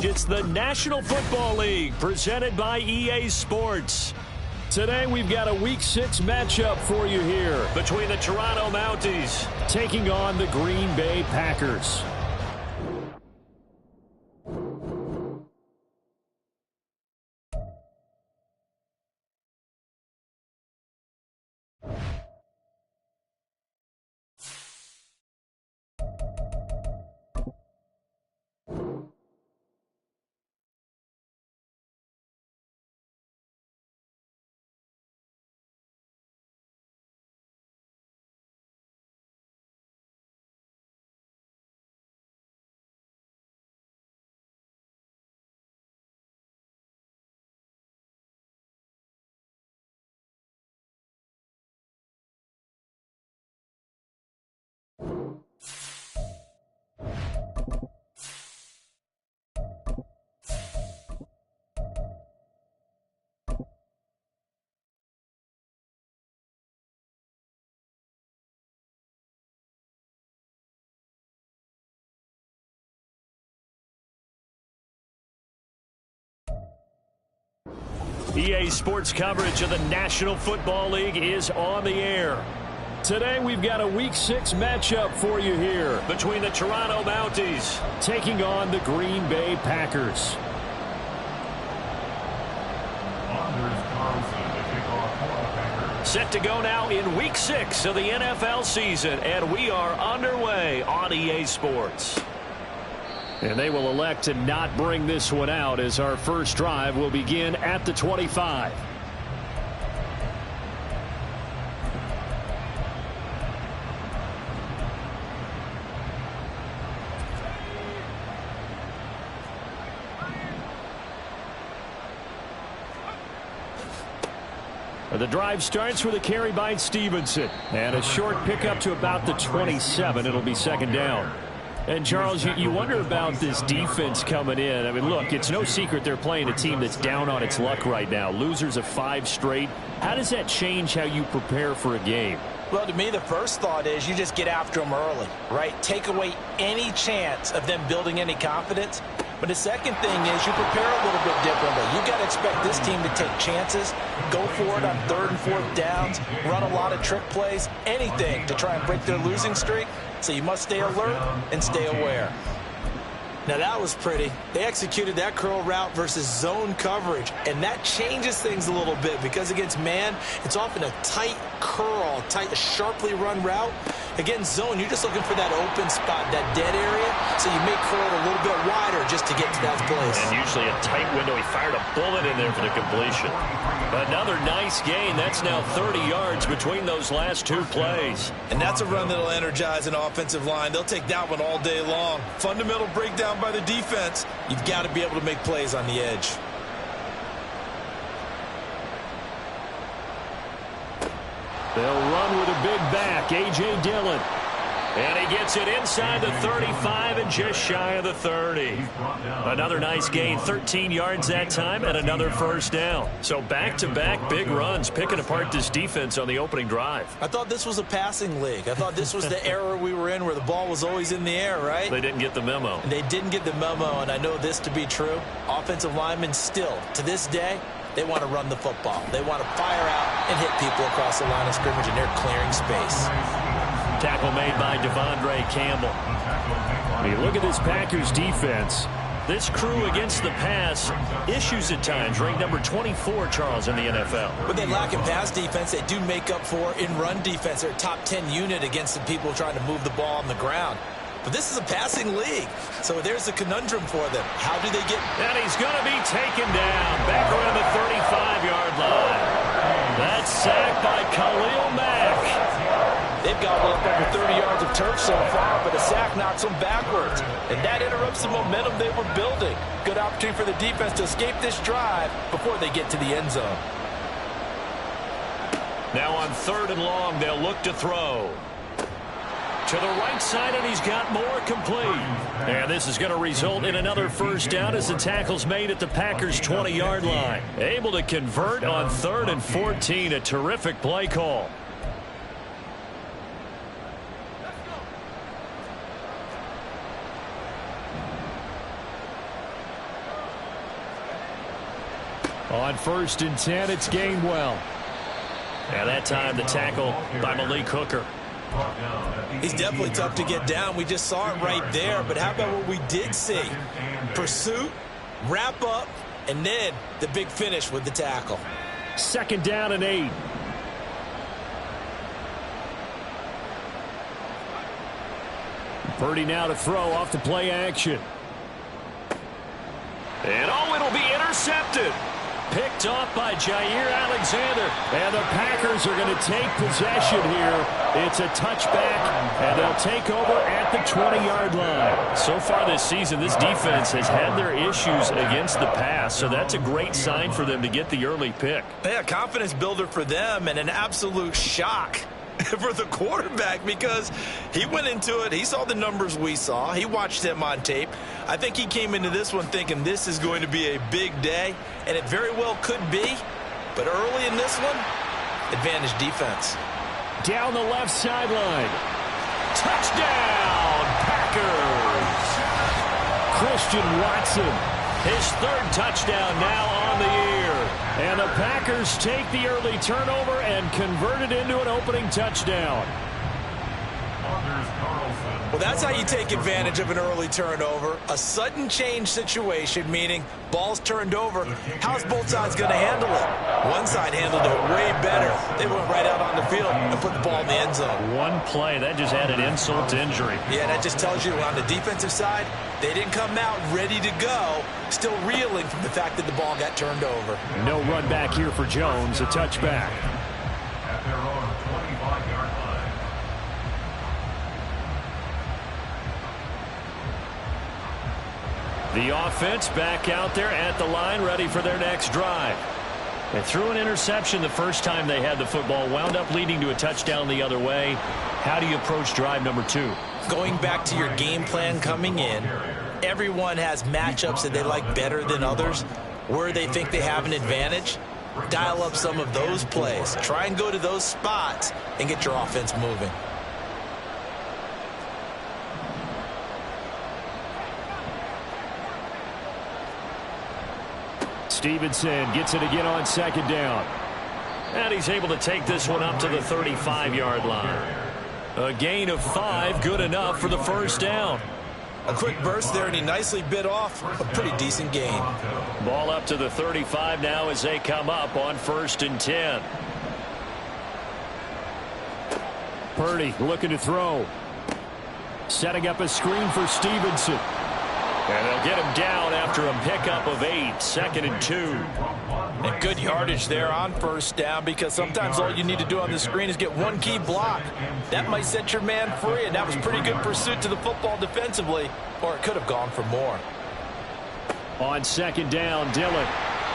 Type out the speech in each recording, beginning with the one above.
It's the National Football League presented by EA Sports. Today we've got a Week 6 matchup for you here between the Toronto Mounties taking on the Green Bay Packers. EA Sports coverage of the National Football League is on the air. Today we've got a Week 6 matchup for you here between the Toronto Mounties taking on the Green Bay Packers. Set to go now in Week 6 of the NFL season, and we are underway on EA Sports. And they will elect to not bring this one out as our first drive will begin at the 25. The drive starts with a carry by Stevenson. And a short pickup to about the 27. It'll be second down. And, Charles, you wonder about this defense coming in. I mean, look, it's no secret they're playing a team that's down on its luck right now. Losers of 5 straight. How does that change how you prepare for a game? Well, to me, the first thought is you just get after them early, right? Take away any chance of them building any confidence. But the second thing is you prepare a little bit differently. You got to expect this team to take chances, go for it on 3rd and 4th downs, run a lot of trick plays, anything to try and break their losing streak. So you must stay alert and stay aware. Now that was pretty. They executed that curl route versus zone coverage, and that changes things a little bit because against man, it's often a tight curl, tight, sharply run route. Against zone, you're just looking for that open spot, that dead area, so you may curl it a little bit wider just to get to that place. And usually a tight window. He fired a bullet in there for the completion. Another nice gain. That's now 30 yards between those last 2 plays. And that's a run that'll energize an offensive line. They'll take that one all day long. Fundamental breakdown by the defense. You've got to be able to make plays on the edge. They'll run with a big back, A.J. Dillon. And he gets it inside the 35 and just shy of the 30. Another nice gain, 13 yards that time, and another first down. So back-to-back big runs, picking apart this defense on the opening drive. I thought this was a passing league. I thought this was the era we were in where the ball was always in the air, right? They didn't get the memo. They didn't get the memo, and I know this to be true. Offensive linemen still, to this day, they want to run the football. They want to fire out and hit people across the line of scrimmage, and they're clearing space. Tackle made by Devondre Campbell. When you look at this Packers defense, this crew against the pass, issues at times, ranked number 24, Charles, in the NFL. But they lack in pass defense. They do make up for in run defense. They're a top 10 unit against the people trying to move the ball on the ground. But this is a passing league, so there's a conundrum for them. How do they get... And he's going to be taken down back around the 35-yard line. That's sacked by Khalil Mack. They've gobbled up over 30 yards of turf so far, but a sack knocks them backwards. And that interrupts the momentum they were building. Good opportunity for the defense to escape this drive before they get to the end zone. Now on 3rd and long, they'll look to throw. To the right side, and he's got more complete. And this is going to result in another first down as the tackle's made at the Packers' 20-yard line. Able to convert on 3rd and 14, a terrific play call. On 1st and 10, it's Gainwell. And that time the tackle by Malik Hooker. He's definitely tough to get down. We just saw it right there. But how about what we did see? Pursuit, wrap up, and then the big finish with the tackle. 2nd down and 8. Purdy now to throw off the play action. And it'll be intercepted. Picked off by Jair Alexander. And the Packers are going to take possession here. It's a touchback, and they'll take over at the 20-yard line. So far this season, this defense has had their issues against the pass, so that's a great sign for them to get the early pick. Yeah, confidence builder for them and an absolute shock for the quarterback because he went into it. He saw the numbers we saw. He watched him on tape. I think he came into this one thinking this is going to be a big day, and it very well could be. But early in this one, advantage defense. Down the left sideline. Touchdown, Packers! Christian Watson, his 3rd touchdown now on the year. And the Packers take the early turnover and convert it into an opening touchdown. Well, that's how you take advantage of an early turnover. A sudden change situation, meaning ball's turned over. How's both sides going to handle it? One side handled it way better. They went right out on the field and put the ball in the end zone. One play, that just added insult to injury. Yeah, that just tells you on the defensive side, they didn't come out ready to go, still reeling from the fact that the ball got turned over. No run back here for Jones, a touchback. At their own 25-yard line. The offense back out there at the line, ready for their next drive. They threw an interception the first time they had the football, wound up leading to a touchdown the other way. How do you approach drive number 2? Going back to your game plan coming in, everyone has matchups that they like better than others, where they think they have an advantage. Dial up some of those plays. Try and go to those spots and get your offense moving. Stevenson gets it again on 2nd down. And he's able to take this one up to the 35-yard line. A gain of 5, good enough for the 1st down. A quick burst there, and he nicely bit off a pretty decent gain. Ball up to the 35 now as they come up on 1st and 10. Purdy looking to throw. Setting up a screen for Stevenson. And they'll get him down after a pickup of 8, 2nd and 2. And good yardage there on 1st down, because sometimes all you need to do on the screen is get one key block. That might set your man free, and that was pretty good pursuit to the football defensively, or it could have gone for more. On 2nd down, Dillon.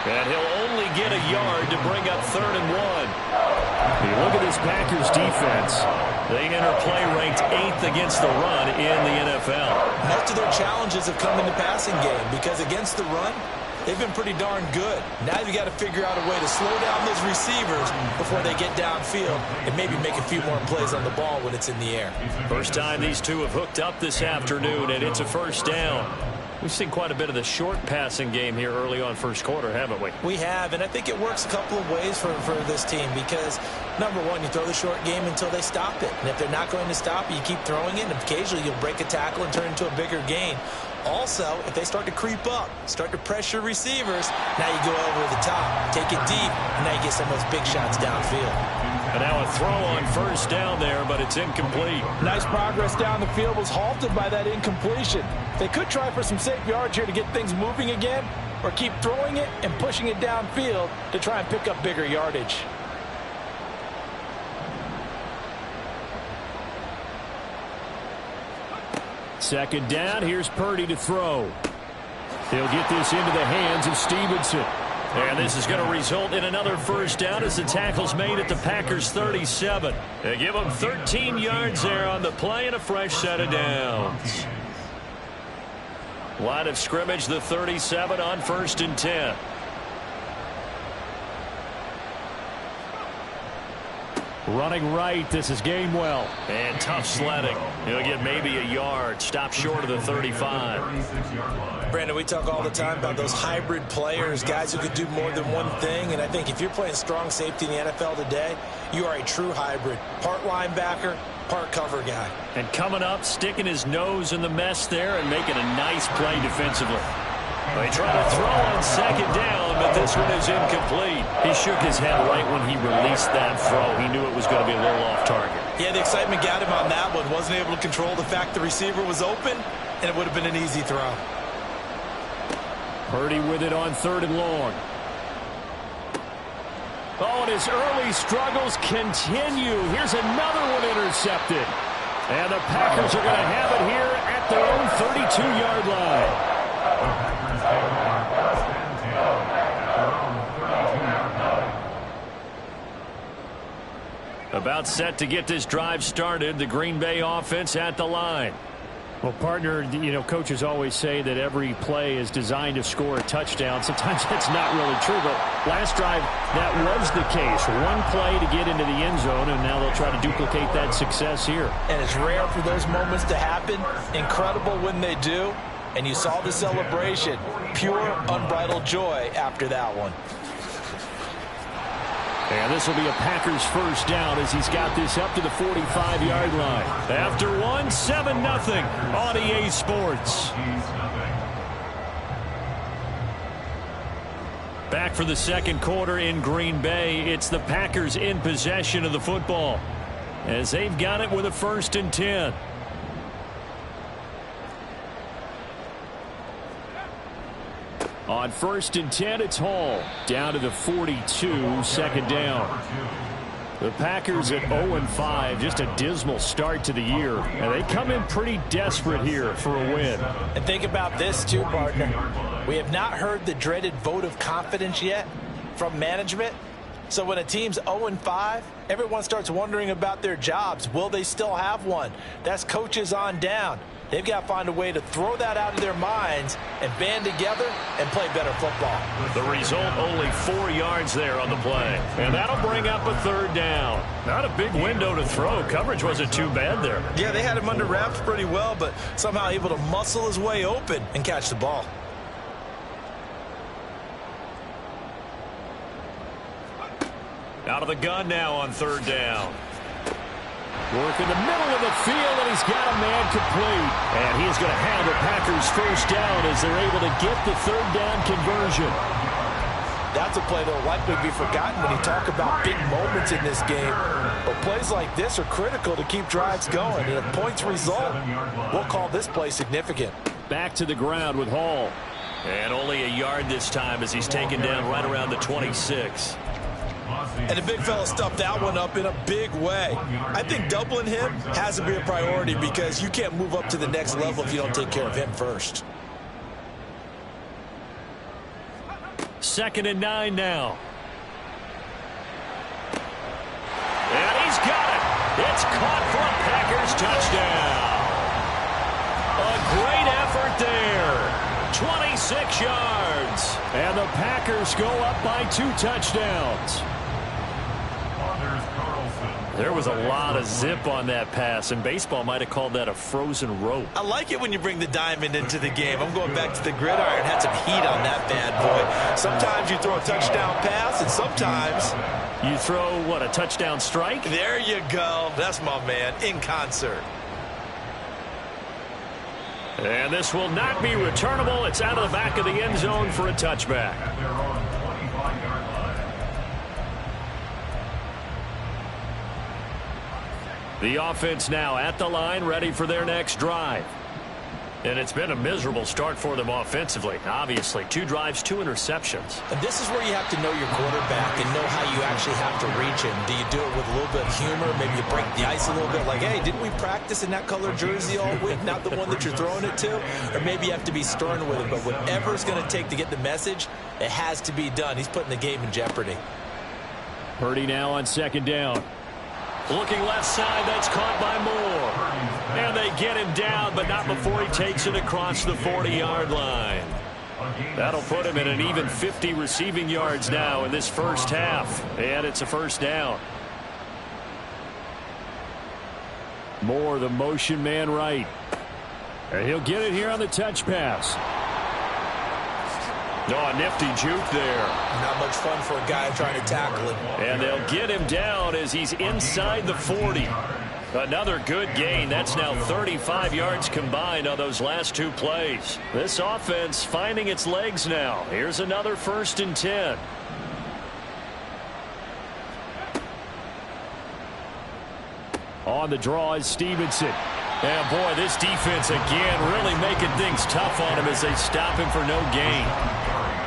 And he'll only get a yard to bring up 3rd and 1. You look at this Packers defense. They enter play ranked 8th against the run in the NFL. Most of their challenges have come in the passing game because against the run, they've been pretty darn good. Now you've got to figure out a way to slow down those receivers before they get downfield and maybe make a few more plays on the ball when it's in the air. First time these two have hooked up this afternoon, and it's a 1st down. We've seen quite a bit of the short passing game here early on 1st quarter, haven't we? We have, and I think it works a couple of ways for this team because, number one, you throw the short game until they stop it. And if they're not going to stop it, you keep throwing it, and occasionally you'll break a tackle and turn into a bigger gain. Also, if they start to creep up, start to pressure receivers, now you go over the top, take it deep, and now you get some of those big shots downfield. And now a throw on 1st down there, but it's incomplete. Nice progress down the field was halted by that incompletion. They could try for some safe yards here to get things moving again, or keep throwing it and pushing it downfield to try and pick up bigger yardage. Second down, here's Purdy to throw. He'll get this into the hands of Stevenson. And this is going to result in another 1st down as the tackle's made at the Packers' 37. They give them 13 yards there on the play and a fresh set of downs. Line of scrimmage, the 37 on 1st and 10. Running right, this is Gainwell. And tough sledding. He'll get maybe a yard. Stop short of the 35. Brandon, we talk all the time about those hybrid players, guys who could do more than one thing. And I think if you're playing strong safety in the NFL today, you are a true hybrid. Part linebacker, part cover guy. And coming up, sticking his nose in the mess there and making a nice play defensively. They try to throw on second down, but this one is incomplete. He shook his head right when he released that throw. He knew it was going to be a little off target. Yeah, the excitement got him on that one. Wasn't able to control the fact the receiver was open, and it would have been an easy throw. Purdy with it on 3rd and long. Oh, and his early struggles continue. Here's another one intercepted. And the Packers are going to have it here at their own 32-yard line. About set to get this drive started. The Green Bay offense at the line. Well, partner, you know, coaches always say that every play is designed to score a touchdown. Sometimes that's not really true, but last drive, that was the case. One play to get into the end zone, and now they'll try to duplicate that success here. And it's rare for those moments to happen. Incredible when they do. And you saw the celebration. Pure, unbridled joy after that one. And this will be a Packers first down as he's got this up to the 45-yard line. After one, 7-0 on EA Sports. Back for the second quarter in Green Bay. It's the Packers in possession of the football as they've got it with a 1st and 10. On 1st and 10, it's Hall. Down to the 42, 2nd down. The Packers at 0-5, just a dismal start to the year. And they come in pretty desperate here for a win. And think about this too, partner. We have not heard the dreaded vote of confidence yet from management. So when a team's 0-5, everyone starts wondering about their jobs. Will they still have one? That's coaches on down. They've got to find a way to throw that out of their minds and band together and play better football. The result, only 4 yards there on the play. And that'll bring up a 3rd down. Not a big window to throw. Coverage wasn't too bad there. Yeah, they had him under wraps pretty well, but somehow able to muscle his way open and catch the ball. Out of the gun now on 3rd down. Work in the middle of the field, and he's got a man complete. And he's going to have the Packers first down as they're able to get the 3rd down conversion. That's a play that will likely be forgotten when you talk about big moments in this game. But plays like this are critical to keep drives going. And if points result, we'll call this play significant. Back to the ground with Hall. And only a yard this time as he's taken down right around the 26. And the big fella stuffed that one up in a big way. I think doubling him has to be a priority because you can't move up to the next level if you don't take care of him first. 2nd and 9 now. And he's got it. It's caught for a Packers touchdown. A great effort there. 26 yards. And the Packers go up by 2 touchdowns. There was a lot of zip on that pass, and baseball might have called that a frozen rope. I like it when you bring the diamond into the game. I'm going back to the gridiron. Had some heat on that bad boy. Sometimes you throw a touchdown pass, and sometimes you throw, what, a touchdown strike? There you go. That's my man, in concert. And this will not be returnable. It's out of the back of the end zone for a touchback. The offense now at the line, ready for their next drive. And it's been a miserable start for them offensively. Obviously, 2 drives, 2 interceptions. And this is where you have to know your quarterback and know how you actually have to reach him. Do you do it with a little bit of humor? Maybe you break the ice a little bit like, hey, didn't we practice in that color jersey all week? Not the one that you're throwing it to? Or maybe you have to be stern with it. But whatever it's going to take to get the message, it has to be done. He's putting the game in jeopardy. Purdy now on 2nd down. Looking left side, that's caught by Moore. And they get him down, but not before he takes it across the 40-yard line. That'll put him at an even 50 receiving yards now in this first half. And it's a first down. Moore, the motion man right. And he'll get it here on the touch pass. Oh, a nifty juke there. Not much fun for a guy trying to tackle him. And they'll get him down as he's inside the 40. Another good gain. That's now 35 yards combined on those last two plays. This offense finding its legs now. Here's another 1st and 10. On the draw is Stevenson. And boy, this defense again really making things tough on him as they stop him for no gain.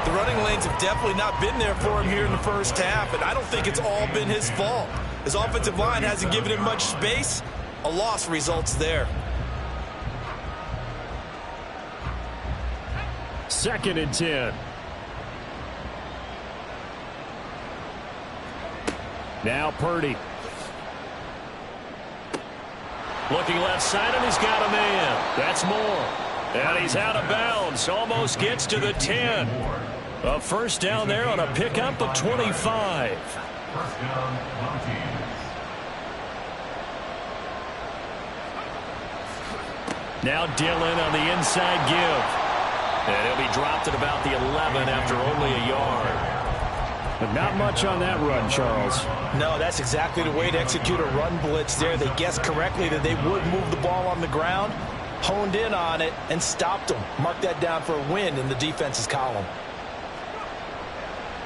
The running lanes have definitely not been there for him here in the first half, and I don't think it's all been his fault. His offensive line hasn't given him much space. A loss results there. 2nd and 10. Now Purdy. Looking left side, and he's got a man. That's Moore. And he's out of bounds. Almost gets to the 10. A 1st down there on a pickup of 25. 1st down, Mounties. Now Dillon on the inside give. And he'll be dropped at about the 11 after only a yard. But not much on that run, Charles. No, that's exactly the way to execute a run blitz there. They guessed correctly that they would move the ball on the ground, honed in on it, and stopped them. Mark that down for a win in the defense's column.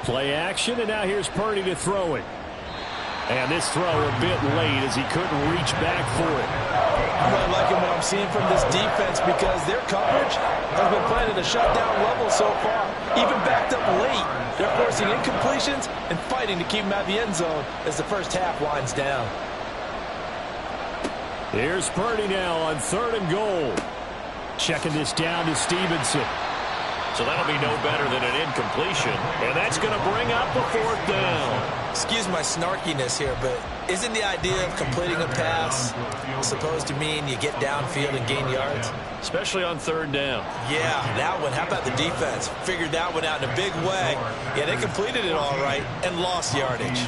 Play action, and now here's Purdy to throw it. And this throw a bit late as he couldn't reach back for it. I'm really liking what I'm seeing from this defense because their coverage has been playing at a shutdown level so far. Even backed up late, they're forcing incompletions and fighting to keep them out of the end zone as the first half winds down. Here's Purdy now on 3rd and goal. Checking this down to Stevenson. So that'll be no better than an incompletion. And that's going to bring up a 4th down. Excuse my snarkiness here, but isn't the idea of completing a pass supposed to mean you get downfield and gain yards? Especially on 3rd down. Yeah, that one. How about the defense? Figured that one out in a big way. Yeah, they completed it all right and lost yardage.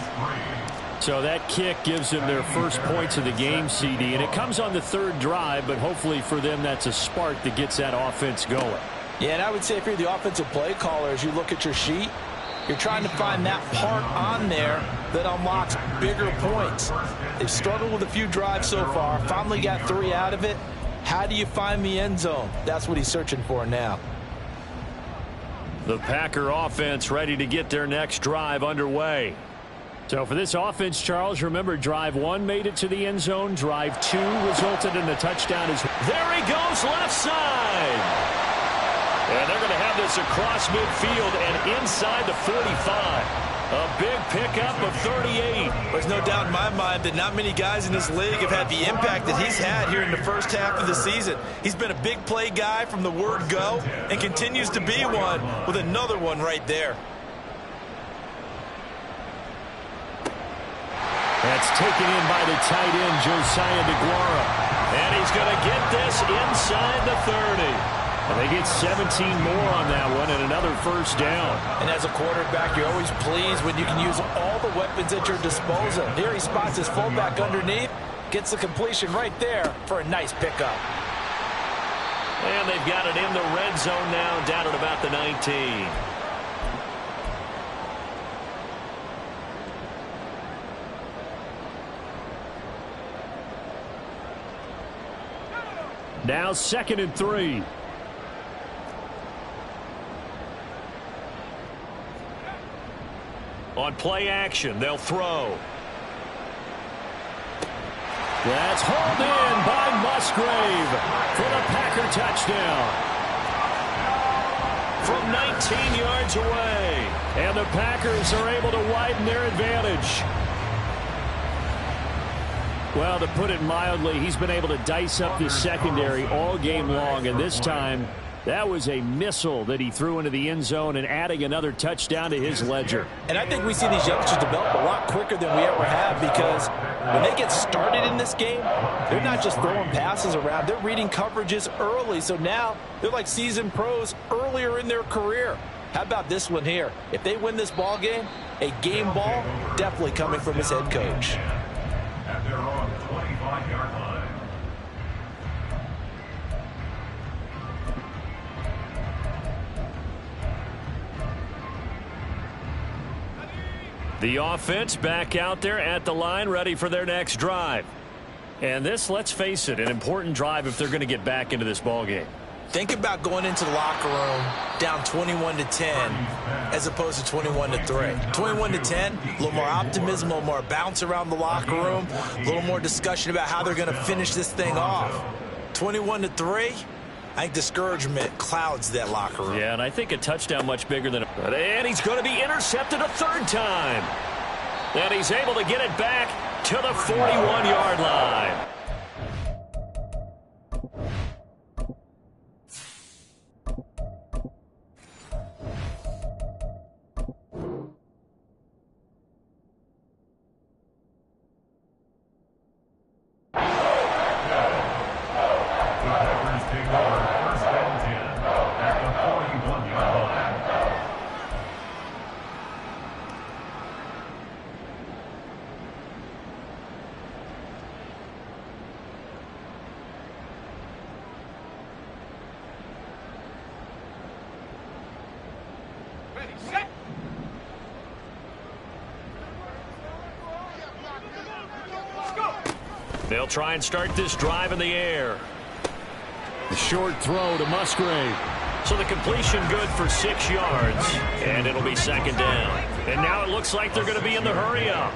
So that kick gives them their first points of the game, CD, and it comes on the 3rd drive, but hopefully for them that's a spark that gets that offense going. Yeah, and I would say if you're the offensive play caller, as you look at your sheet, you're trying to find that part on there that unlocks bigger points. They've struggled with a few drives so far, finally got 3 out of it. How do you find the end zone? That's what he's searching for now. The Packer offense ready to get their next drive underway. So for this offense, Charles, remember drive 1 made it to the end zone. Drive 2 resulted in a touchdown. There he goes left side. And they're going to have this across midfield and inside the 45. A big pickup of 38. There's no doubt in my mind that not many guys in this league have had the impact that he's had here in the first half of the season. He's been a big play guy from the word go and continues to be one with another one right there. That's taken in by the tight end, Josiah DeGuara. And he's going to get this inside the 30. And they get 17 more on that one and another 1st down. And as a quarterback, you're always pleased when you can use all the weapons at your disposal. Here he spots his fullback underneath, gets the completion right there for a nice pickup. And they've got it in the red zone now, down at about the 19. Now 2nd and 3. On play action, they'll throw. That's hauled in by Musgrave for the Packer touchdown. From 19 yards away. And the Packers are able to widen their advantage. Well, to put it mildly, he's been able to dice up this secondary all game long, and this time that was a missile that he threw into the end zone and adding another touchdown to his ledger. And I think we see these youngsters develop a lot quicker than we ever have because when they get started in this game, they're not just throwing passes around. They're reading coverages early. So now they're like seasoned pros earlier in their career. How about this one here? If they win this ball game, a game ball definitely coming from his head coach. At their own 25-yard line. The offense back out there at the line, ready for their next drive. And this, let's face it, an important drive if they're going to get back into this ballgame. Think about going into the locker room down 21-10 as opposed to 21-3. 21-10, a little more optimism, a little more bounce around the locker room, a little more discussion about how they're going to finish this thing off. 21-3, I think discouragement clouds that locker room. Yeah, and I think a touchdown much bigger than and he's going to be intercepted a third time. And he's able to get it back to the 41-yard line. They'll try and start this drive in the air. A short throw to Musgrave. So the completion good for 6 yards. And it'll be second down. And now it looks like they're going to be in the hurry up.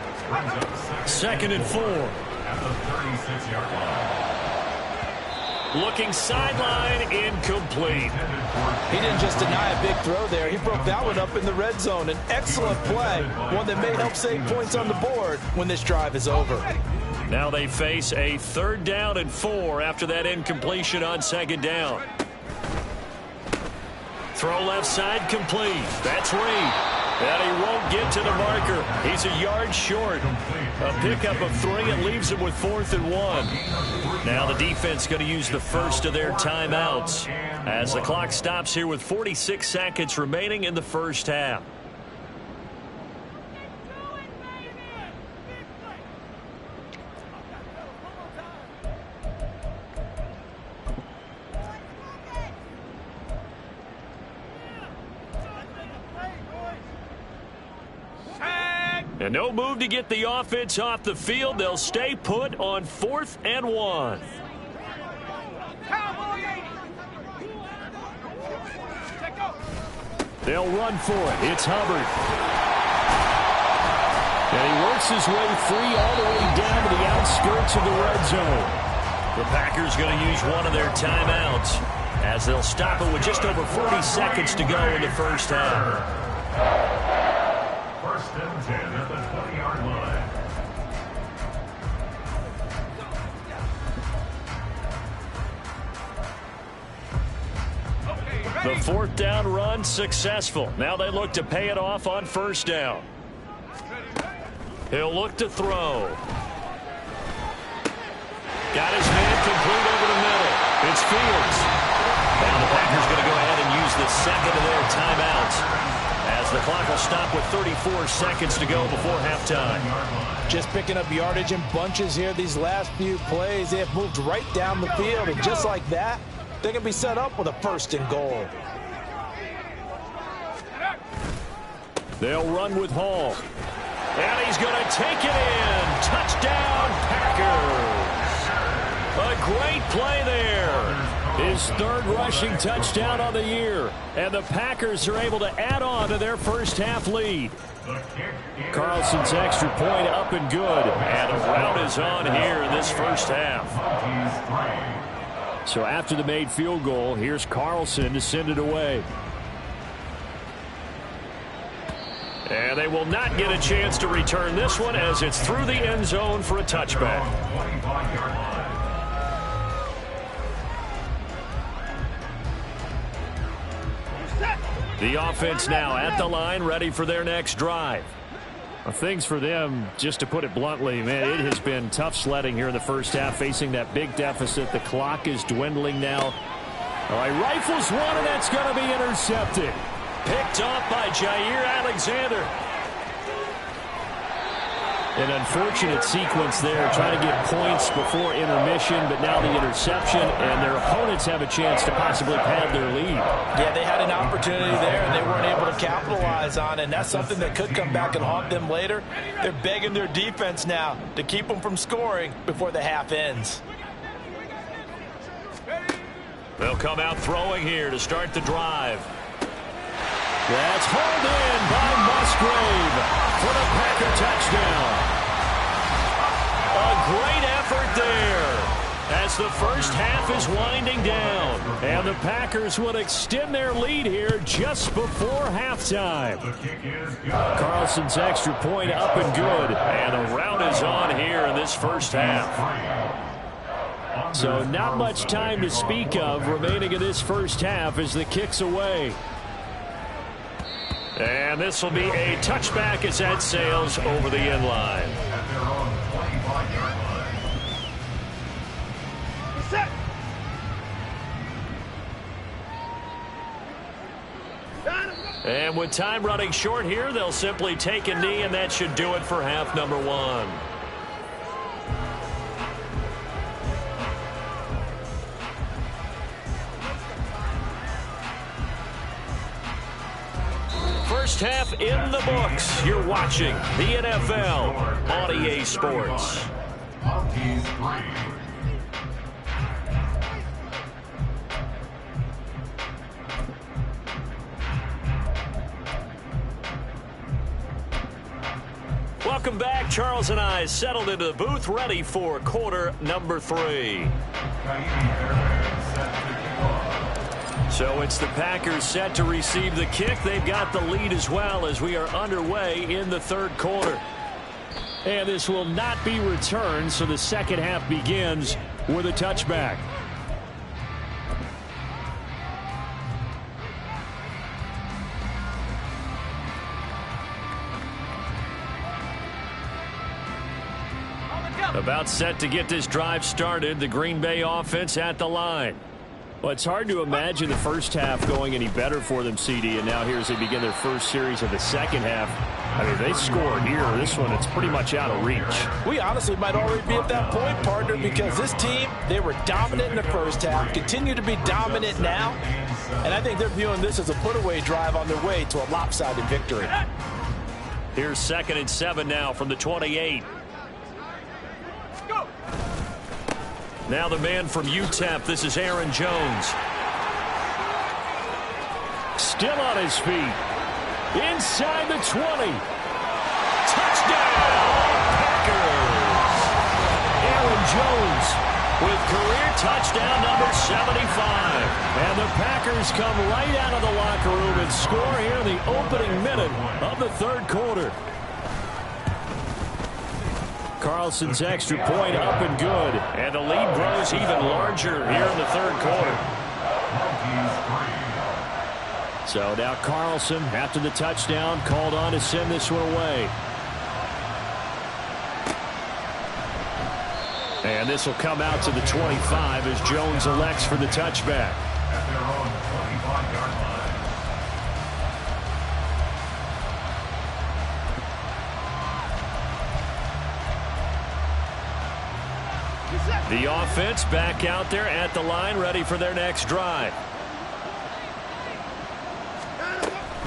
2nd and 4. At the 36-yard line. Looking sideline, incomplete. He didn't just deny a big throw there. He broke that one up in the red zone. An excellent play. One that may help save points on the board when this drive is over. Now they face a 3rd down and 4 after that incompletion on 2nd down. Throw left side complete. That's Reed. And he won't get to the marker. He's a yard short. A pickup of 3. It leaves him with 4th and 1. Now the defense going to use the first of their timeouts as the clock stops here with 46 seconds remaining in the first half. And no move to get the offense off the field. They'll stay put on 4th and 1. They'll run for it. It's Hubbard. And he works his way free all the way down to the outskirts of the red zone. The Packers going to use one of their timeouts as they'll stop it with just over 40 seconds to go in the first half. 1st and 10 at the 20-yard line. The 4th down run successful. Now they look to pay it off on 1st down. He'll look to throw. Got his man complete over the middle. It's Fields. Now the Packers going to go ahead and use the 2nd of their timeouts as the clock will stop with 34 seconds to go before halftime. Just picking up yardage in bunches here these last few plays. They have moved right down the field, and just like that, they're going to be set up with a 1st and goal. They'll run with Hall. And he's going to take it in. Touchdown, Packers. A great play there. His 3rd rushing touchdown on the year. And the Packers are able to add on to their first half lead. Carlson's extra point up and good. And a rout is on here in this first half. So after the made field goal, here's Carlson to send it away. And they will not get a chance to return this one as it's through the end zone for a touchback. The offense now at the line, ready for their next drive. Well, things for them, just to put it bluntly, man, it has been tough sledding here in the first half, facing that big deficit. The clock is dwindling now. All right, rifles one, and that's going to be intercepted. Picked off by Jair Alexander. An unfortunate sequence there, trying to get points before intermission, but now the interception, and their opponents have a chance to possibly pad their lead. Yeah, they had an opportunity there, and they weren't able to capitalize on it, and that's something that could come back and haunt them later. They're begging their defense now to keep them from scoring before the half ends. They'll come out throwing here to start the drive. That's hauled in by Musgrave for the Packer touchdown. A great effort there as the first half is winding down. And the Packers will extend their lead here just before halftime. Carlson's extra point up and good. And the rout is on here in this first half. So not much time to speak of remaining in this first half as the kick's away. And this will be a touchback as that sails over the end line. And with time running short here, they'll simply take a knee, and that should do it for half number one. First half in the books. You're watching the NFL on EA Sports. Welcome back. Charles and I settled into the booth, ready for quarter number 3. So it's the Packers set to receive the kick. They've got the lead as well as we are underway in the third quarter. And this will not be returned, so the second half begins with a touchback. About set to get this drive started. The Green Bay offense at the line. Well, it's hard to imagine the first half going any better for them, CD, and now here as they begin their first series of the second half. I mean, they scored here. This one, it's pretty much out of reach. We honestly might already be at that point, partner, because this team, they were dominant in the first half, continue to be dominant now, and I think they're viewing this as a put-away drive on their way to a lopsided victory. Here's 2nd and 7 now from the 28. Now the man from UTEP, this is Aaron Jones. Still on his feet. Inside the 20. Touchdown, Packers! Aaron Jones with career touchdown number 75. And the Packers come right out of the locker room and score here in the opening minute of the third quarter. Carlson's extra point up and good. And the lead grows even larger here in the third quarter. So now Carlson, after the touchdown, called on to send this one away. And this will come out to the 25 as Jones elects for the touchback. At their own 25-yard line. The offense back out there at the line, ready for their next drive.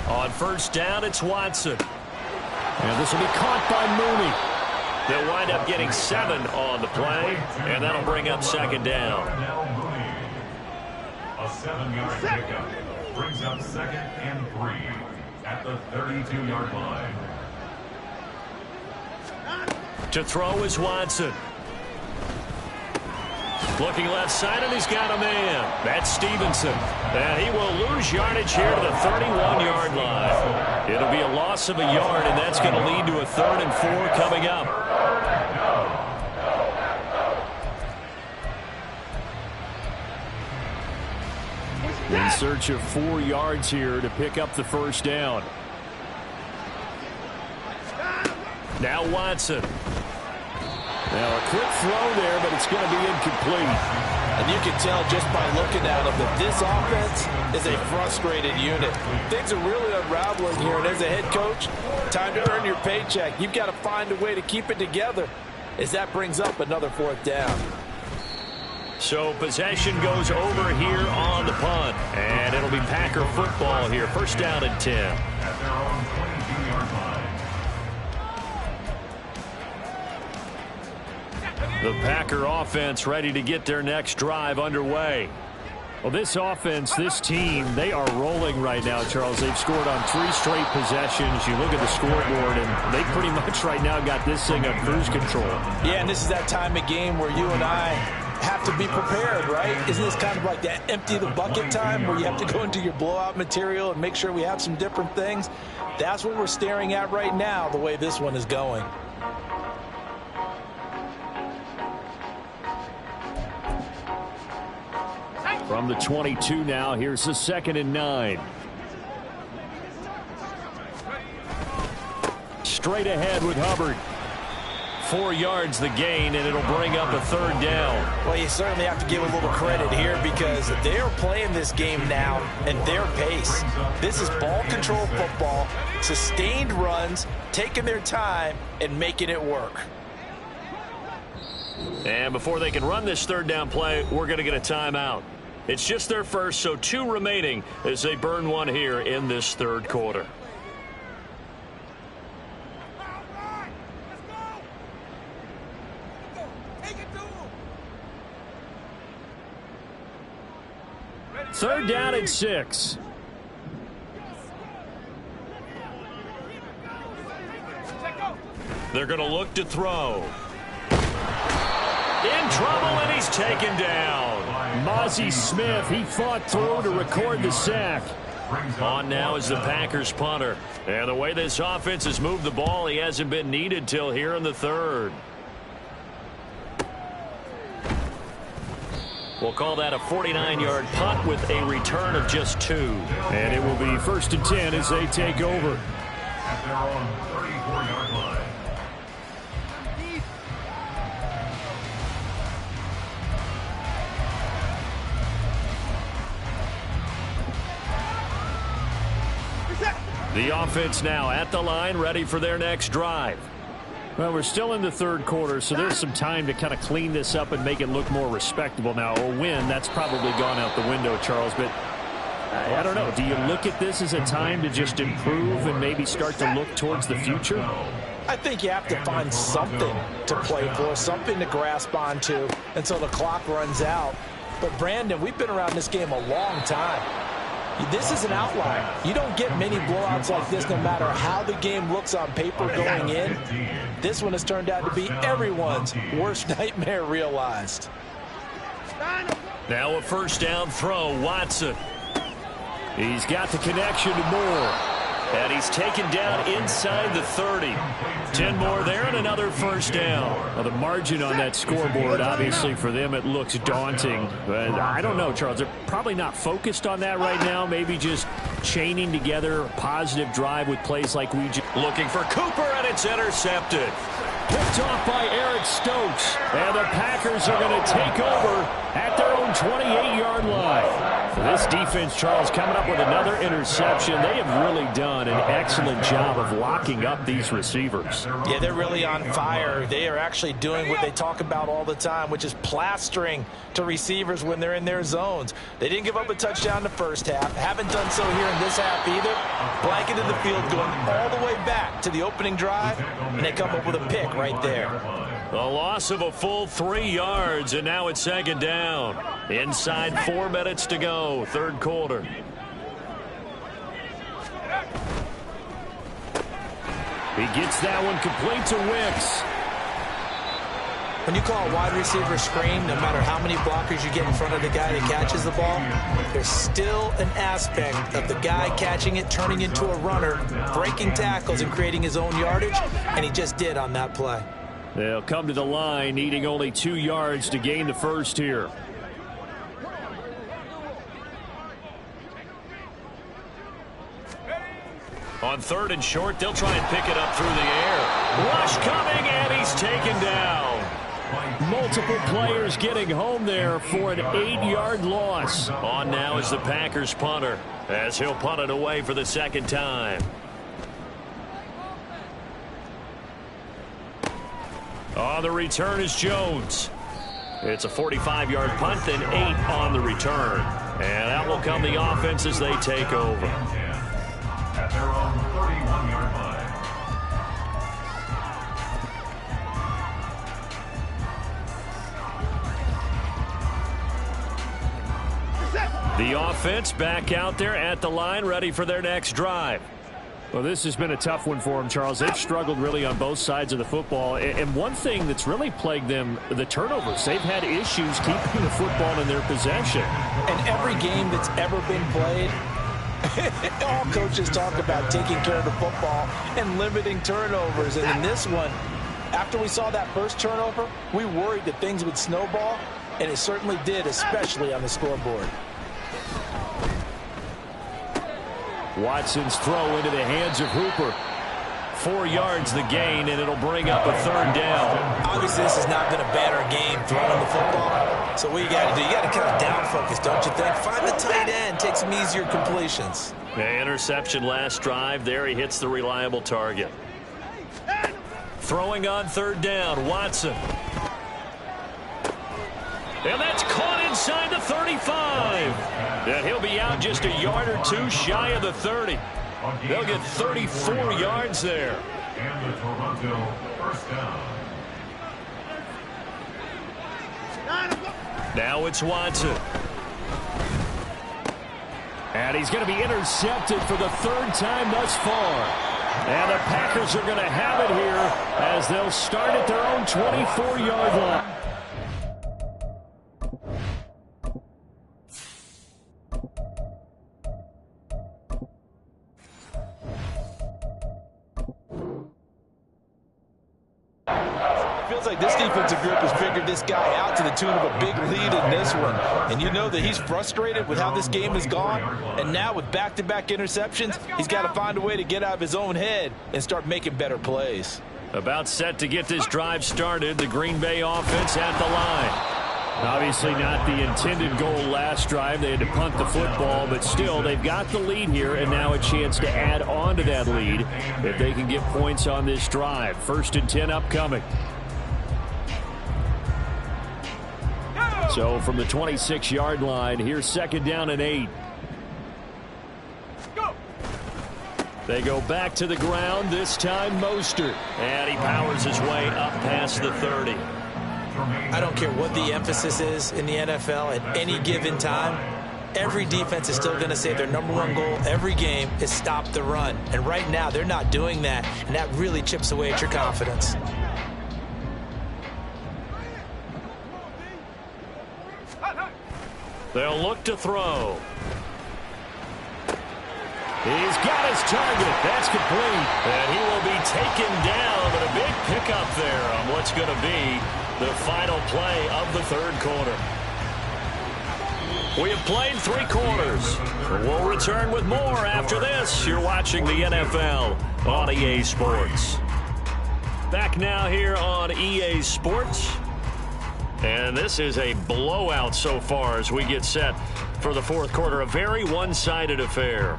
On first down, it's Watson. And this will be caught by Mooney. They'll wind up getting 7 on the play, and that'll bring up second down. A 7-yard pickup brings up 2nd and 3 at the 32-yard line. To throw is Watson. Looking left side, and he's got a man. That's Stevenson. And he will lose yardage here to the 31-yard line. It'll be a loss of a yard, and that's going to lead to a 3rd and 4 coming up. In search of 4 yards here to pick up the first down. Now Watson. Now a quick throw there, but it's going to be incomplete. And you can tell just by looking at them that this offense is a frustrated unit. Things are really unraveling here, and as a head coach, time to earn your paycheck. You've got to find a way to keep it together as that brings up another 4th down. So possession goes over here on the punt, and it'll be Packer football here. 1st down and 10. At their own 22-yard line. The Packer offense ready to get their next drive underway. Well, this offense, this team, they are rolling right now, Charles. They've scored on 3 straight possessions. You look at the scoreboard, and they pretty much right now got this thing on cruise control. Yeah, and this is that time of game where you and I have to be prepared, right? Isn't this kind of like that empty the bucket time where you have to go into your blowout material and make sure we have some different things? That's what we're staring at right now, the way this one is going. From the 22 now, here's the 2nd and 9. Straight ahead with Hubbard. 4 yards the gain, and it'll bring up a 3rd down. Well, you certainly have to give a little credit here because they're playing this game now at their pace. This is ball control football, sustained runs, taking their time, and making it work. And before they can run this 3rd down play, we're going to get a timeout. It's just their first, so 2 remaining as they burn one here in this 3rd quarter. Third down and 6. They're going to look to throw. In trouble, and he's taken down. Mozzie Smith, he fought through to record the sack. On now is the Packers punter. And the way this offense has moved the ball, he hasn't been needed till here in the 3rd. We'll call that a 49-yard punt with a return of just 2. And it will be 1st and 10 as they take over. At their own 34-yard line. The offense now at the line, ready for their next drive. Well, we're still in the 3rd quarter, so there's some time to kind of clean this up and make it look more respectable. Now, a win, that's probably gone out the window, Charles, but I don't know. Do you look at this as a time to just improve and maybe start to look towards the future? I think you have to find something to play for, something to grasp onto until the clock runs out. But, Brandon, we've been around this game a long time. This is an outlier. You don't get many blowouts like this no matter how the game looks on paper going in. This one has turned out to be everyone's worst nightmare realized. Now a 1st down throw, Watson. He's got the connection to Moore. And he's taken down inside the 30. 10 more there and another 1st down. Well, the margin on that scoreboard, obviously for them it looks daunting. But I don't know, Charles. They're probably not focused on that right now. Maybe just chaining together a positive drive with plays like we just... Looking for Cooper, and it's intercepted. Picked off by Eric Stokes. And the Packers are going to take over at their own 28-yard line. This defense, Charles, coming up with another interception. They have really done an excellent job of locking up these receivers. Yeah, they're really on fire. They are actually doing what they talk about all the time, which is plastering to receivers when they're in their zones. They didn't give up a touchdown in the 1st half. Haven't done so here in this half either. Blanketed the field going all the way back to the opening drive, and they come up with a pick right there. A loss of a full 3 yards, and now it's 2nd down. Inside 4 minutes to go, 3rd quarter. He gets that one complete to Wicks. When you call a wide receiver screen, no matter how many blockers you get in front of the guy that catches the ball, there's still an aspect of the guy catching it, turning into a runner, breaking tackles and creating his own yardage, and he just did on that play. They'll come to the line, needing only 2 yards to gain the 1st here. On 3rd and short, they'll try and pick it up through the air. Rush coming, and he's taken down. Multiple players getting home there for an 8-yard loss. On now is the Packers punter, as he'll punt it away for the second time. On the return is Jones. It's a 45-yard punt, then 8 on the return. And out will come the offense as they take over. At their own 31-yard line. The offense back out there at the line, ready for their next drive. Well, this has been a tough one for them, Charles. They've struggled really on both sides of the football. And one thing that's really plagued them, the turnovers. They've had issues keeping the football in their possession. And every game that's ever been played, all coaches talk about taking care of the football and limiting turnovers. And in this one, after we saw that first turnover, we worried that things would snowball, and it certainly did, especially on the scoreboard. Watson's throw into the hands of Hooper. 4 yards the gain, and it'll bring up a third down. Obviously, this has not been a banner game throwing the football. So what you got to do, you got to kind of down focus, don't you think? Find the tight end, take some easier completions. The interception last drive. There he hits the reliable target. Throwing on third down, Watson. And that's caught inside the 35. And he'll be out just a yard or two shy of the 30. They'll get 34 yards there. And the Toronto first down. Now it's Watson. And he's going to be intercepted for the third time thus far. And the Packers are going to have it here as they'll start at their own 24-yard line. Feels like this defensive group has figured this guy out to the tune of a big lead in this one. And you know that he's frustrated with how this game has gone. And now with back-to-back interceptions, he's got to find a way to get out of his own head and start making better plays. About set to get this drive started. The Green Bay offense at the line. Obviously not the intended goal last drive. They had to punt the football, but still they've got the lead here and now a chance to add on to that lead if they can get points on this drive. 1st and 10 upcoming. So from the 26-yard line, here's 2nd down and 8. They go back to the ground, this time Mostert. And he powers his way up past the 30. I don't care what the emphasis is in the NFL at any given time. Every defense is still going to say their #1 goal every game is stop the run. And right now, they're not doing that, and that really chips away at your confidence. They'll look to throw. He's got his target. That's complete. And he will be taken down, but a big pickup there on what's going to be the final play of the 3rd quarter. We have played 3 quarters. We'll return with more after this. You're watching the NFL on EA Sports. Back now here on EA Sports. And this is a blowout so far as we get set for the 4th quarter. A very one-sided affair.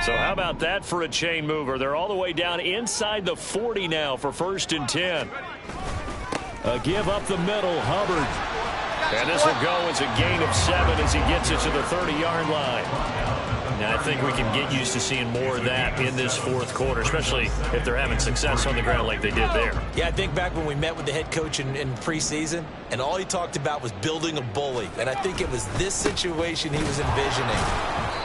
So how about that for a chain mover? They're all the way down inside the 40 now for 1st and 10. A give up the middle, Hubbard. And this will go as a gain of 7 as he gets it to the 30-yard line. Now, I think we can get used to seeing more of that in this 4th quarter, especially if they're having success on the ground like they did there. Yeah, I think back when we met with the head coach in preseason, and all he talked about was building a bully. And I think it was this situation he was envisioning.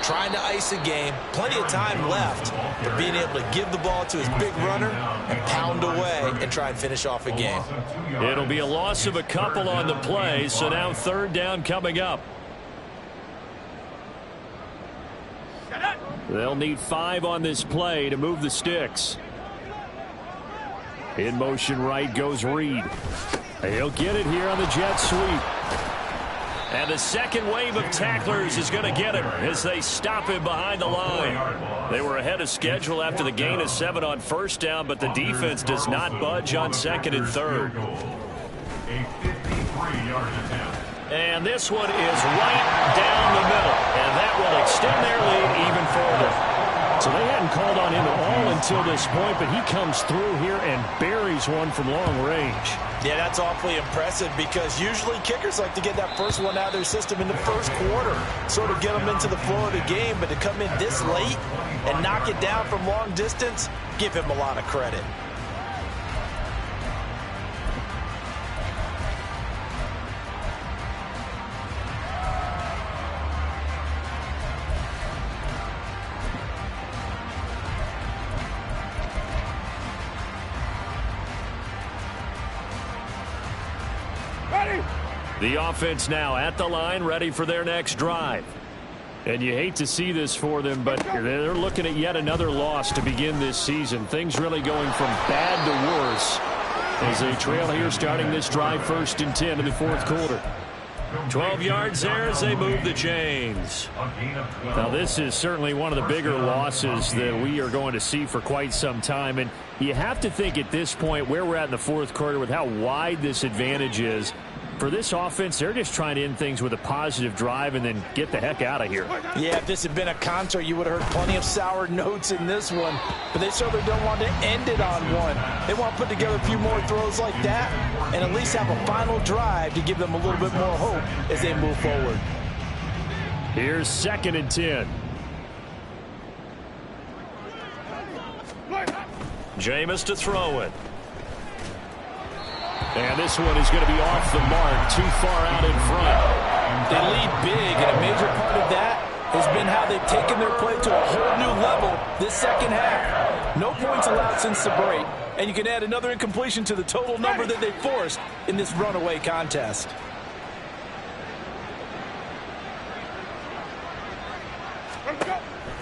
Trying to ice a game, plenty of time left, but being able to give the ball to his big runner and pound away and try and finish off a game. It'll be a loss of a couple on the play, so now 3rd down coming up. They'll need 5 on this play to move the sticks. In motion right goes Reed. He'll get it here on the jet sweep. And the second wave of tacklers is going to get him as they stop him behind the line. They were ahead of schedule after the gain of 7 on first down, but the defense does not budge on second and third. A 53-yard attempt. And this one is right down the middle, and that will extend their lead even further. So they hadn't called on him at all until this point, but he comes through here and buries one from long range. Yeah, that's awfully impressive because usually kickers like to get that first one out of their system in the first quarter, sort of get them into the flow of the game, but to come in this late and knock it down from long distance, give him a lot of credit. The offense now at the line, ready for their next drive. And you hate to see this for them, but they're looking at yet another loss to begin this season. Things really going from bad to worse as they trail here starting this drive 1st and 10 in the 4th quarter. 12 yards there as they move the chains. Now this is certainly one of the bigger losses that we are going to see for quite some time. And you have to think at this point where we're at in the 4th quarter with how wide this advantage is. For this offense, they're just trying to end things with a positive drive and then get the heck out of here. Yeah, if this had been a concert, you would have heard plenty of sour notes in this one. But they certainly don't want to end it on one. They want to put together a few more throws like that and at least have a final drive to give them a little bit more hope as they move forward. Here's 2nd and 10. Jameis to throw it. And this one is going to be off the mark, too far out in front. They lead big, and a major part of that has been how they've taken their play to a whole new level this second half. No points allowed since the break, and you can add another incompletion to the total number that they forced in this runaway contest.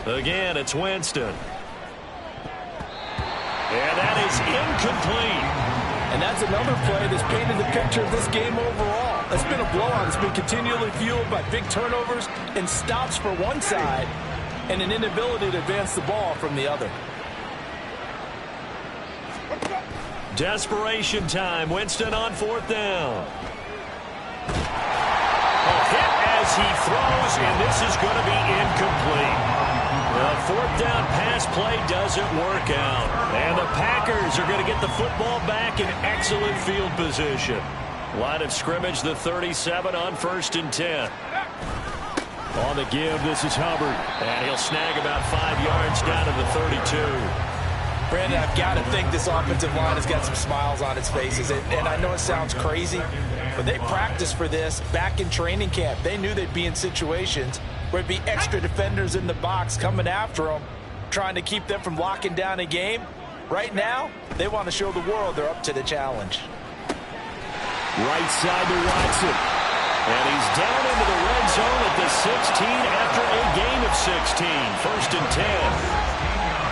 Again, it's Winston. And that is incomplete. And that's another play that's painted the picture of this game overall. It's been a blowout. It's been continually fueled by big turnovers and stops for one side and an inability to advance the ball from the other. Desperation time. Winston on 4th down. A hit as he throws, and this is going to be incomplete. The 4th down pass play doesn't work out. And the Packers are going to get the football back in excellent field position. Line of scrimmage, the 37 on 1st and 10. On the give, this is Hubbard. And he'll snag about 5 yards down to the 32. Brandon, I've got to think this offensive line has got some smiles on its faces. And I know it sounds crazy, but they practiced for this back in training camp. They knew they'd be in situations where it'd be extra defenders in the box coming after them, trying to keep them from locking down a game. Right now, they want to show the world they're up to the challenge. Right side to Watson. And he's down into the red zone at the 16 after a gain of 16. 1st and 10.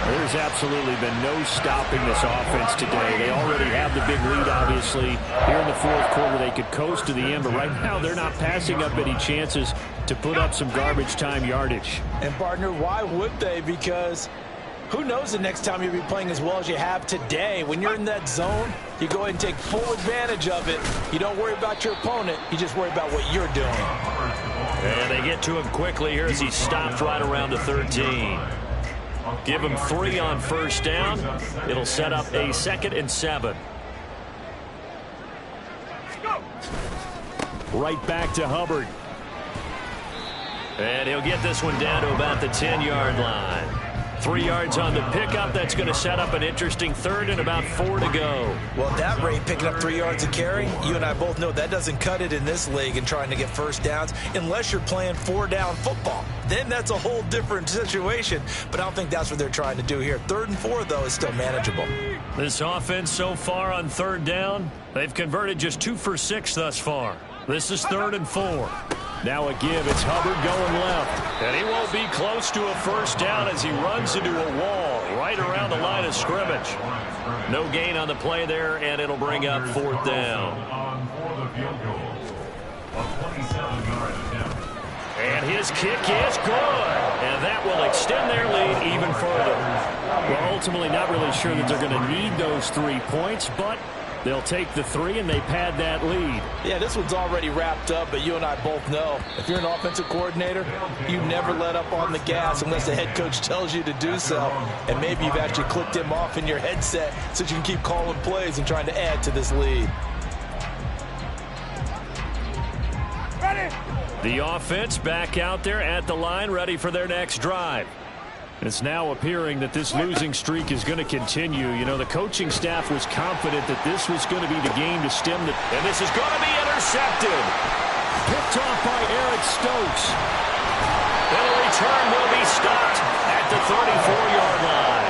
There's absolutely been no stopping this offense today. They already have the big lead, obviously. Here in the 4th quarter, they could coast to the end, but right now they're not passing up any chances to put up some garbage time yardage. And, partner, why would they? Because who knows the next time you'll be playing as well as you have today. When you're in that zone, you go ahead and take full advantage of it. You don't worry about your opponent. You just worry about what you're doing. And they get to him quickly here as he stopped right around the 13. Give him 3 on 1st down. It'll set up a 2nd and 7. Right back to Hubbard. And he'll get this one down to about the 10-yard line. 3 yards on the pickup. That's going to set up an interesting 3rd and about 4 to go. Well, at that rate, picking up 3 yards of carry, you and I both know that doesn't cut it in this league and trying to get first downs unless you're playing 4-down football. Then that's a whole different situation. But I don't think that's what they're trying to do here. 3rd and 4, though, is still manageable. This offense so far on 3rd down, they've converted just 2 for 6 thus far. This is 3rd and 4. Now a give. It's Hubbard going left. And he won't be close to a first down as he runs into a wall right around the line of scrimmage. No gain on the play there, and it'll bring up 4th down. On for the field goal. A 27-yard His kick is good. And that will extend their lead even further. Well, ultimately not really sure that they're going to need those 3 points, but they'll take the 3 and they pad that lead. Yeah, this one's already wrapped up, but you and I both know if you're an offensive coordinator, you never let up on the gas unless the head coach tells you to do so. And maybe you've actually clicked him off in your headset so you can keep calling plays and trying to add to this lead. The offense back out there at the line, ready for their next drive. It's now appearing that this losing streak is going to continue. You know, the coaching staff was confident that this was going to be the game to stem the... And this is going to be intercepted. Picked off by Eric Stokes. And the return will be stopped at the 34-yard line.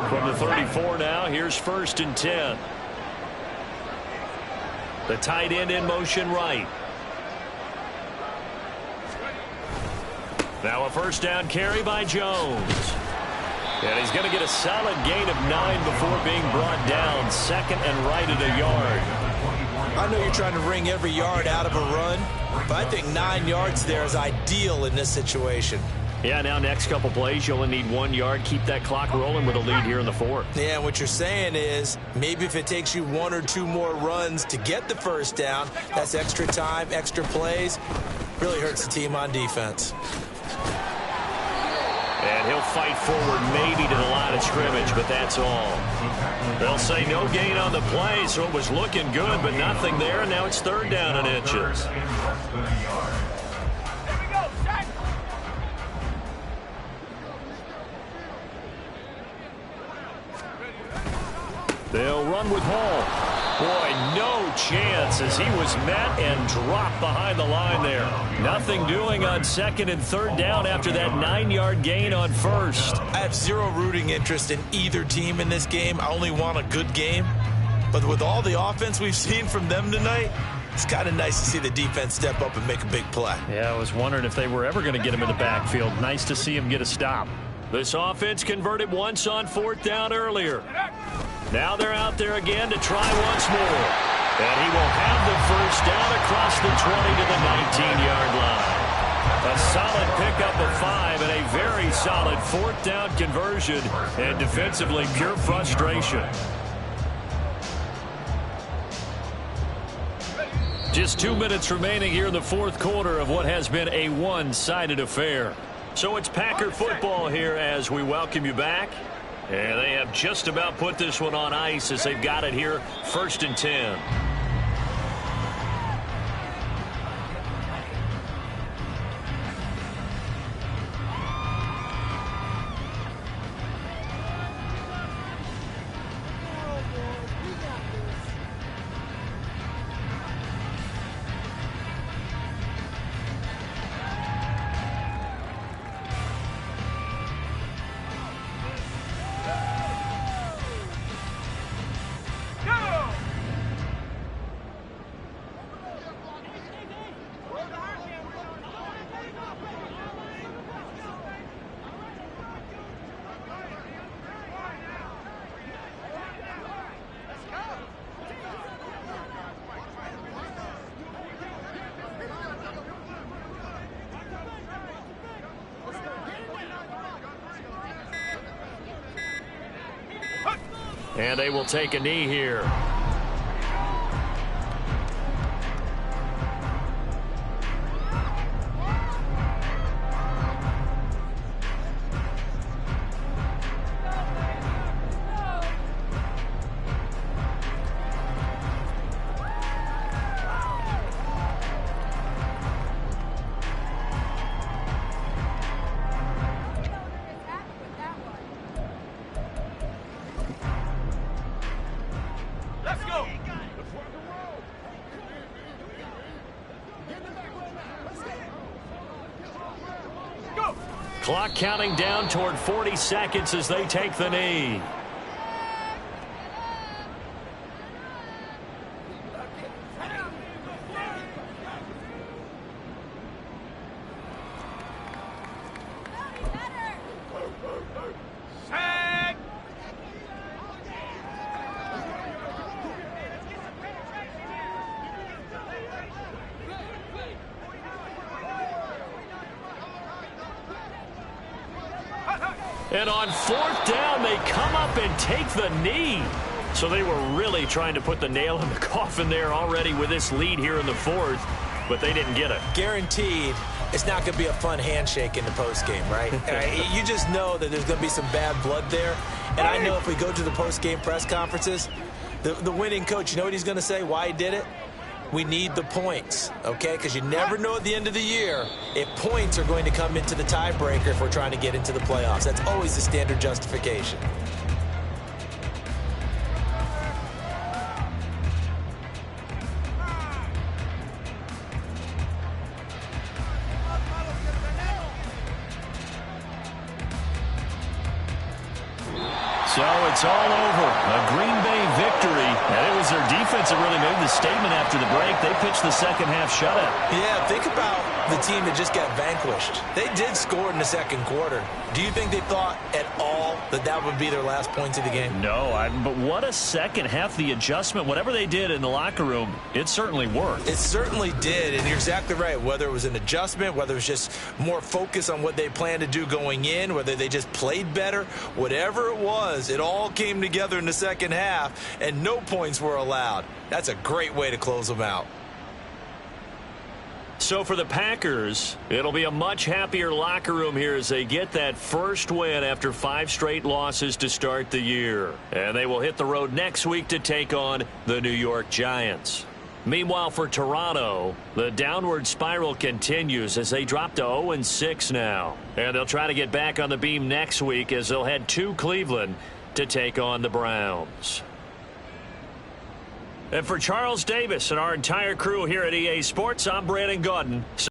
From the 34 now, here's 1st and 10. The tight end in motion right. Now a 1st down carry by Jones. And he's going to get a solid gain of 9 before being brought down. 2nd and right at a yard. I know you're trying to wring every yard out of a run, but I think 9 yards there is ideal in this situation. Yeah, now next couple plays, you only need 1 yard. Keep that clock rolling with a lead here in the 4th. Yeah, what you're saying is maybe if it takes you 1 or 2 more runs to get the 1st down, that's extra time, extra plays. Really hurts the team on defense. And he'll fight forward maybe to the line of scrimmage, but that's all. They'll say no gain on the play, so it was looking good, but nothing there, and now it's 3rd down and inches. They'll run with Hall. Boy, no chance as he was met and dropped behind the line there. Nothing doing on 2nd and 3rd down after that 9-yard gain on 1st. I have zero rooting interest in either team in this game. I only want a good game. But with all the offense we've seen from them tonight, it's kind of nice to see the defense step up and make a big play. Yeah, I was wondering if they were ever going to get him in the backfield. Nice to see him get a stop. This offense converted once on 4th down earlier. Now they're out there again to try once more. And he will have the 1st down across the 20 to the 19-yard line. A solid pickup of 5 and a very solid 4th down conversion. And defensively, pure frustration. Just 2 minutes remaining here in the 4th quarter of what has been a one-sided affair. So it's Packer football here as we welcome you back. And they have just about put this one on ice as they've got it here, 1st and 10. And they will take a knee here. Clock counting down toward 40 seconds as they take the knee. And on fourth down, they come up and take the knee. So they were really trying to put the nail in the coffin there already with this lead here in the fourth, but they didn't get it. Guaranteed it's not going to be a fun handshake in the postgame, right? You just know that there's going to be some bad blood there. And I know if we go to the postgame press conferences, the winning coach, you know what he's going to say, why he did it? We need the points, okay? Because you never know at the end of the year if points are going to come into the tiebreaker if we're trying to get into the playoffs. That's always the standard justification. So it's all over. A Green Bay victory. And it was their defense that really made the statement after the break. They pitched the second half shutout. Yeah, think about the team that just got vanquished. They did score in the second quarter. Do you think they thought at all that that would be their last points of the game? No, but what a second half. The adjustment, whatever they did in the locker room, it certainly worked. It certainly did, and you're exactly right. Whether it was an adjustment, whether it was just more focus on what they planned to do going in, whether they just played better, whatever it was, it all came together in the second half, and no points were allowed. That's a great way to close them out. So for the Packers, it'll be a much happier locker room here as they get that first win after 5 straight losses to start the year. And they will hit the road next week to take on the New York Giants. Meanwhile, for Toronto, the downward spiral continues as they drop to 0-6 now. And they'll try to get back on the beam next week as they'll head to Cleveland to take on the Browns. And for Charles Davis and our entire crew here at EA Sports, I'm Brandon Gaudin.